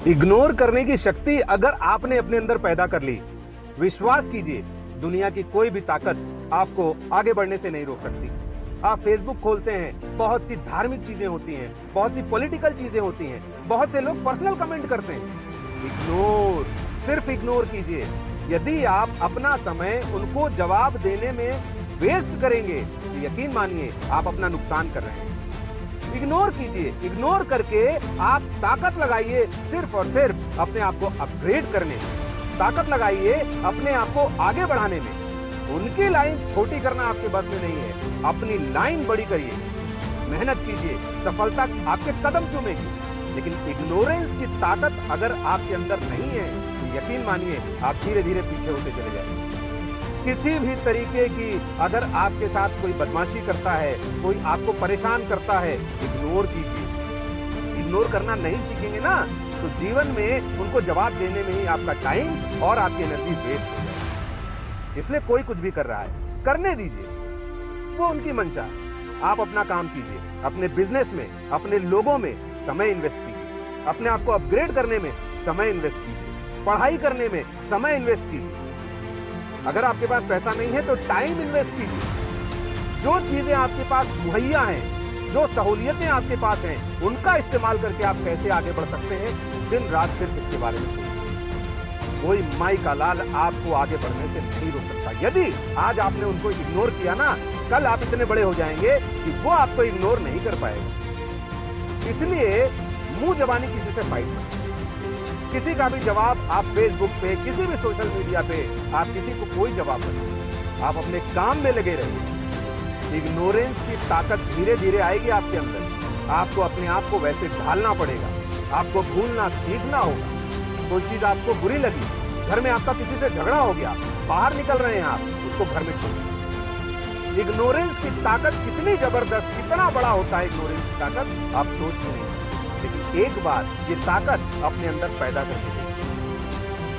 Ignore करने की शक्ति अगर आपने अपने अंदर पैदा कर ली, विश्वास कीजिए दुनिया की कोई भी ताकत आपको आगे बढ़ने से नहीं रोक सकती। आप फेसबुक खोलते हैं, बहुत सी धार्मिक चीजें होती हैं, बहुत सी पॉलिटिकल चीजें होती हैं, बहुत से लोग पर्सनल कमेंट करते हैं। इग्नोर, सिर्फ इग्नोर कीजिए। यदि आप अपना समय उनको जवाब देने में वेस्ट करेंगे तो यकीन मानिए आप अपना नुकसान कर रहे हैं। इग्नोर कीजिए, इग्नोर करके आप ताकत लगाइए सिर्फ और सिर्फ अपने आप को अपग्रेड करने में, ताकत लगाइए अपने आप को आगे बढ़ाने में। उनकी लाइन छोटी करना आपके बस में नहीं है, अपनी लाइन बड़ी करिए, मेहनत कीजिए, सफलता आपके कदम चूमेगी। लेकिन इग्नोरेंस की ताकत अगर आपके अंदर नहीं है तो यकीन मानिए आप धीरे धीरे पीछे होते चले जाएंगे। किसी भी तरीके की अगर आपके साथ कोई बदमाशी करता है, कोई आपको परेशान करता है, इग्नोर कीजिए। इग्नोर करना नहीं सीखेंगे ना तो जीवन में उनको जवाब देने में ही आपका टाइम और आपकी एनर्जी वेस्ट हो जाएगी। इसलिए कोई कुछ भी कर रहा है करने दीजिए, वो उनकी मंशा है। आप अपना काम कीजिए, अपने बिजनेस में, अपने लोगों में समय इन्वेस्ट कीजिए, अपने आप को अपग्रेड करने में समय इन्वेस्ट कीजिए, पढ़ाई करने में समय इन्वेस्ट कीजिए। अगर आपके पास पैसा नहीं है तो टाइम इन्वेस्ट कीजिए। जो चीजें आपके पास मुहैया हैं, जो सहूलियतें आपके पास हैं, उनका इस्तेमाल करके आप कैसे आगे बढ़ सकते हैं, दिन रात सिर्फ इसके बारे में सोचिए। कोई माई का लाल आपको आगे बढ़ने से नहीं रोक सकता। यदि आज आपने उनको इग्नोर किया ना, कल आप इतने बड़े हो जाएंगे कि वो आपको इग्नोर नहीं कर पाएगा। इसलिए मुंह जबानी किसी से फाइट मत। किसी का भी जवाब आप फेसबुक पे, किसी भी सोशल मीडिया पे आप किसी को कोई जवाब मत दीजिए। आप अपने काम में लगे रहिए। इग्नोरेंस की ताकत धीरे धीरे आएगी आपके अंदर। आपको अपने आप को वैसे ढालना पड़ेगा, आपको भूलना सीखना होगा। कोई चीज आपको बुरी लगी, घर में आपका किसी से झगड़ा हो गया, बाहर निकल रहे हैं आप, उसको घर में छोड़िए। इग्नोरेंस की ताकत कितनी जबरदस्त, कितना बड़ा होता है इग्नोरेंस की ताकत, आप सोच नहीं। लेकिन एक बार ये ताकत अपने अंदर पैदा करके देखिए,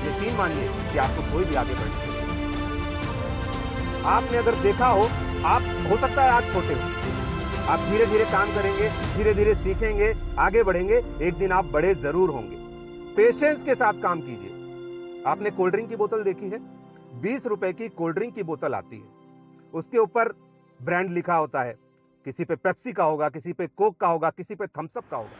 यकीन मानिए कि आपको कोई भी आगे बढ़ने नहीं देगा। आपने अगर देखा हो सकता है आज छोटे हो, आप धीरे धीरे काम करेंगे, धीरे धीरे सीखेंगे, आगे बढ़ेंगे, एक दिन आप बड़े जरूर होंगे। पेशेंस के साथ काम कीजिए। आपने कोल्ड ड्रिंक की बोतल देखी है? 20 रुपए की कोल्ड ड्रिंक की बोतल आती है, उसके ऊपर ब्रांड लिखा होता है। किसी पे पेप्सी का होगा, किसी पे कोक का होगा, किसी पे थम्स अप का होगा।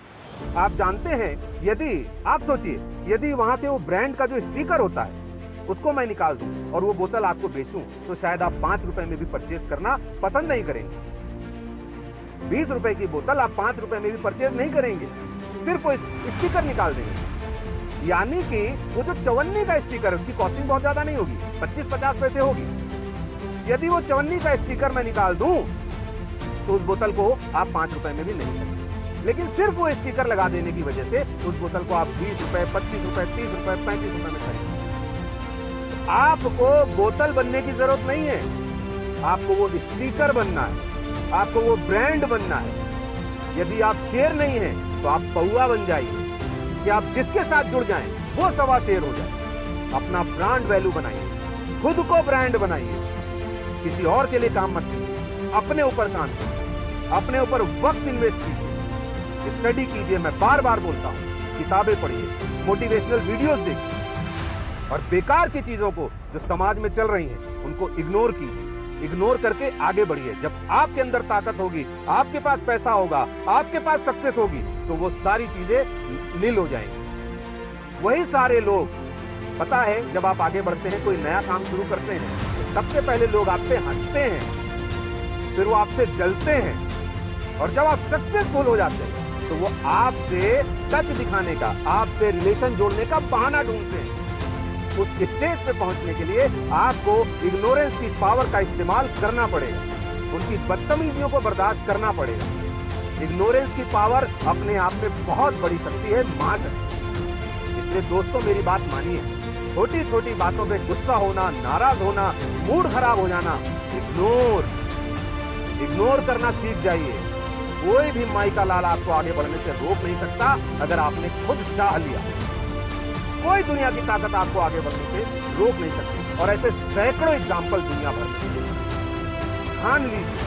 आप जानते हैं, यदि आप सोचिए, यदि वहां से वो ब्रांड का जो स्टिकर होता है उसको मैं निकाल दूं और वो बोतल आपको बेचूं तो शायद आप 5 रुपए में भी परचेज करना पसंद नहीं करेंगे। 20 रुपए की बोतल आप 5 रुपए में भी परचेज नहीं करेंगे, सिर्फ वो स्टिकर निकाल देंगे। यानी कि वो जो 54 का स्टिकर है उसकी कॉस्टिंग बहुत ज्यादा नहीं होगी, 25-50 पैसे होगी। यदि वो 54 का स्टिकर मैं निकाल दूं तो उस बोतल को आप 5 रुपए में भी नहीं खरीदेंगे। लेकिन सिर्फ वो स्टिकर लगा देने की वजह से उस बोतल को आप 20 रुपए, 25 रुपए, 30 रुपए, 35 रुपए में खरीदेंगे। आपको बोतल बनने की जरूरत नहीं है, आपको वो स्टिकर बनना है, आपको वो ब्रांड बनना है। यदि आप शेर नहीं हैं तो आप पौआ बन जाइए, कि आप जिसके साथ जुड़ जाएं वो सवा शेर हो जाए। अपना ब्रांड वैल्यू बनाइए, खुद को ब्रांड बनाइए, किसी और के लिए काम मत कीजिए, अपने ऊपर काम कीजिए, अपने ऊपर वक्त इन्वेस्ट कीजिए, स्टडी कीजिए। मैं बार बार बोलता हूं, किताबें पढ़िए, मोटिवेशनल वीडियोस देखिए और बेकार की चीजों को जो समाज में चल रही हैं उनको इग्नोर कीजिए। इग्नोर करके आगे बढ़िए। जब आपके अंदर ताकत होगी, आपके पास पैसा होगा, आपके पास सक्सेस होगी, तो वो सारी चीजें नील हो जाएंगी। वही सारे लोग, पता है, जब आप आगे बढ़ते हैं, कोई नया काम शुरू करते हैं तो सबसे पहले लोग आप पे हंसते हैं, फिर वो आपसे जलते हैं, और जब आप सक्सेसफुल हो जाते हैं तो वो आपसे टच दिखाने का, आपसे रिलेशन जोड़ने का बहाना ढूंढते हैं। उस स्टेज पे पहुंचने के लिए आपको इग्नोरेंस की पावर का इस्तेमाल करना पड़ेगा, उनकी बदतमीजियों को बर्दाश्त करना पड़ेगा। इग्नोरेंस की पावर अपने आप में बहुत बड़ी शक्ति है, मां है। इसलिए दोस्तों मेरी बात मानिए, छोटी छोटी बातों पे गुस्सा होना, नाराज होना, मूड खराब हो जाना, इग्नोर करना सीख जाइए। कोई भी माई का लाल आपको आगे बढ़ने से रोक नहीं सकता अगर आपने खुद चाह लिया। कोई दुनिया की ताकत आपको आगे बढ़ने से रोक नहीं सकती, और ऐसे सैकड़ों एग्जाम्पल दुनिया भर में। ठान लीजिए,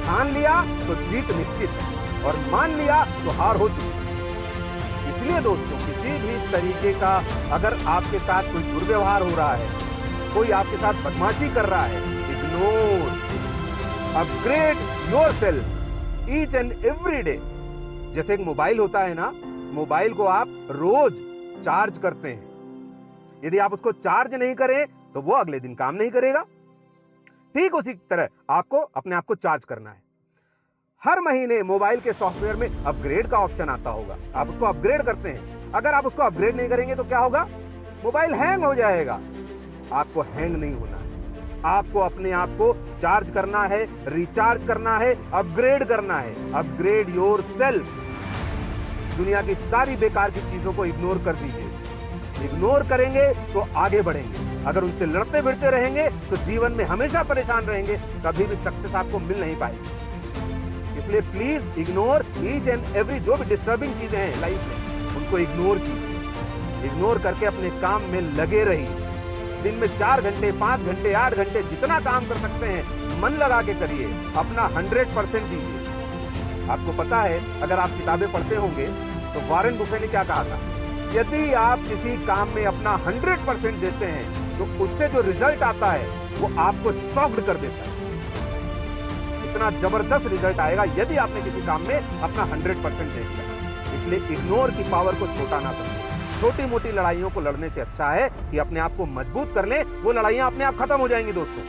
ठान लिया तो जीत निश्चित है, और मान लिया तो हार हो चुकी है। इसलिए दोस्तों, किसी भी तरीके का अगर आपके साथ कोई दुर्व्यवहार हो रहा है, कोई आपके साथ बदमाशी कर रहा है, ignore. Upgrade yourself each and every day. जैसे एक मोबाइल होता है ना, मोबाइल को आप रोज चार्ज करते हैं। यदि आप उसको चार्ज नहीं करें तो वो अगले दिन काम नहीं करेगा। ठीक उसी तरह आपको अपने आप को चार्ज करना है। हर महीने मोबाइल के सॉफ्टवेयर में अपग्रेड का ऑप्शन आता होगा, आप उसको अपग्रेड करते हैं। अगर आप उसको अपग्रेड नहीं करेंगे तो क्या होगा? मोबाइल हैंग हो जाएगा। आपको हैंग नहीं होना है, आपको अपने आप को चार्ज करना है, रिचार्ज करना है, अपग्रेड करना है। Upgrade yourself. दुनिया की सारी बेकार की चीजों को इग्नोर कर दीजिए। इग्नोर करेंगे तो आगे बढ़ेंगे। अगर उनसे लड़ते भिड़ते रहेंगे तो जीवन में हमेशा परेशान रहेंगे, कभी भी सक्सेस आपको मिल नहीं पाएगी। इसलिए please ignore each and every, जो भी डिस्टर्बिंग चीजें हैं लाइफ में, उनको इग्नोर कीजिए। इग्नोर करके अपने काम में लगे रहिए। दिन में 4 घंटे, 5 घंटे, 8 घंटे, जितना काम कर सकते हैं मन लगा के करिए, अपना 100% दीजिए। आपको पता है, अगर आप किताबें पढ़ते होंगे तो वॉरेन बुफे ने क्या कहा था? यदि आप किसी काम में अपना 100% देते हैं तो उससे जो रिजल्ट आता है वो आपको शॉक्ड कर देता है। इतना जबरदस्त रिजल्ट आएगा यदि आपने किसी काम में अपना 100% दे दिया। इसलिए इग्नोर की पावर को छोटा ना समझें। छोटी मोटी लड़ाइयों को लड़ने से अच्छा है कि अपने आप को मजबूत कर लें, वो लड़ाइयां अपने आप खत्म हो जाएंगी दोस्तों।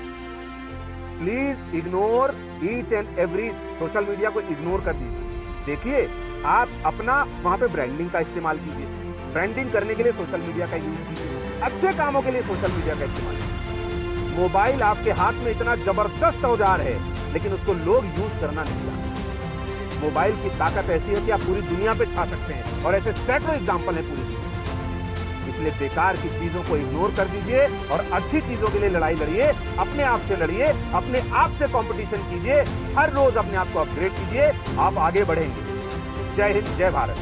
Please ignore each and every. Social media को इग्नोर कर दीजिए। देखिए, आप अपना वहां पे ब्रांडिंग का इस्तेमाल कीजिए। ब्रांडिंग करने के लिए सोशल मीडिया का यूज कीजिए। अच्छे कामों के लिए सोशल मीडिया का इस्तेमाल कीजिए। मोबाइल आपके हाथ में इतना जबरदस्त औजार है, लेकिन उसको लोग यूज करना नहीं जानते। मोबाइल की ताकत ऐसी है कि आप पूरी दुनिया पे छा सकते हैं, और ऐसे सैकड़ों एग्जाम्पल है पूरी दुनिया। इसलिए बेकार की चीजों को इग्नोर कर दीजिए और अच्छी चीजों के लिए लड़ाई लड़िए। अपने आप से लड़िए, अपने आप से कंपटीशन कीजिए, हर रोज अपने आप को अपग्रेड कीजिए, आप आगे बढ़ेंगे। जय हिंद, जय भारत।